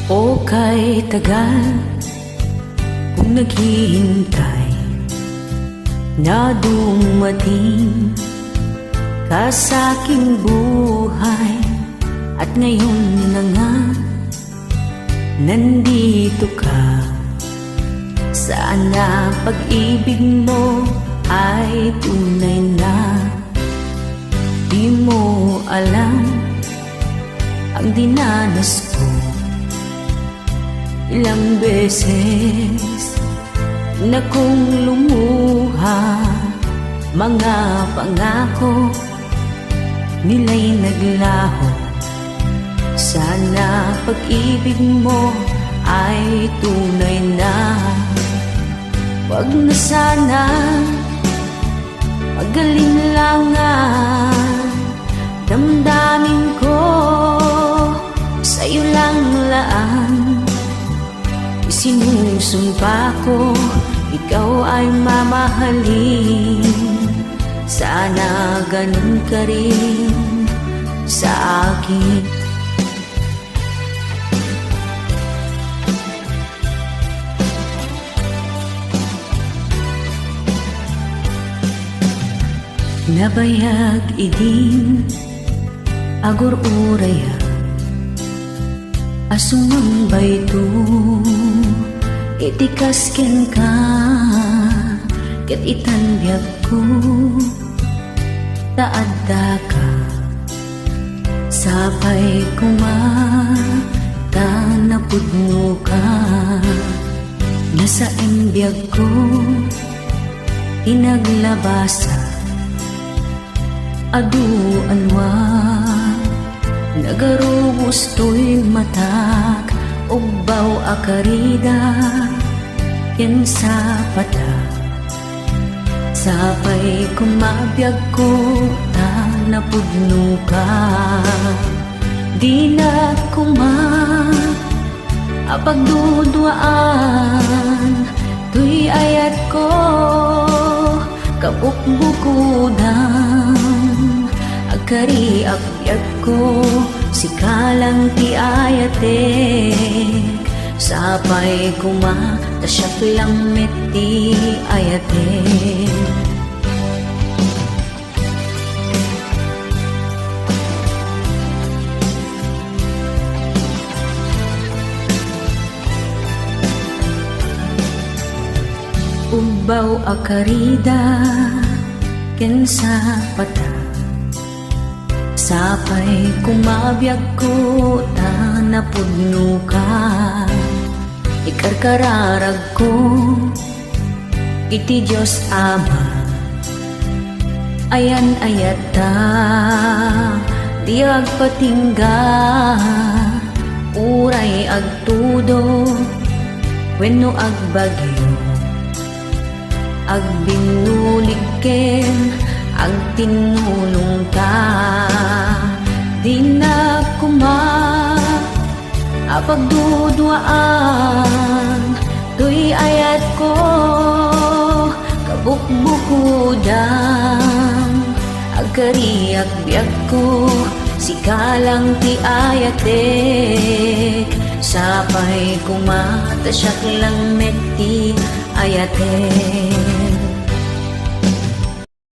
O kay tagal kung naghihintay na dumating ka sa aking buhay, at ngayon na nga nandito ka. Sana pag-ibig mo ay tunay na. Di mo alam ang dinanas ko. Ilang beses na kong lumuha, mga pangako nila'y naglaho. Sana pag-ibig mo ay tunay na. Wag na sana magalinlangan, damdamin ko sa'yo lang laan. Sinusumpa ko, ikaw ay mamahalin. Sana ganun ka rin sa akin. Nabayag idin agur uraya asumang baytu itikasken ka ket itanbiag ko taadda ka sapay kumata napudno ka nasa embiyag ko inaglabasa adu anwa nagaro gusto'y matak ugbaw akarida ken sa pata sapay kumabiyag ko ta napudno ka. Di na kuma apagduduaan tuy ayat ko kabukbukudan agkari agbyag ko sikalang ti ayatek sapay kuma tasyak lang meti ayatek. Ugbaw akarida ken sa pata sapay kumabiyag ko ta napudno ka. Ikarkararag ko iti Diyos Ama ayan ayata di agpatingga uray agtudo wenno agbagyo agbinuliken ang tinulong ka. Di na kuma apagduduaan tuy ayat ko kabukbukudan agkari agbyag ko sikalang ti ayatek sapay kumatasyak lang meti ayatek.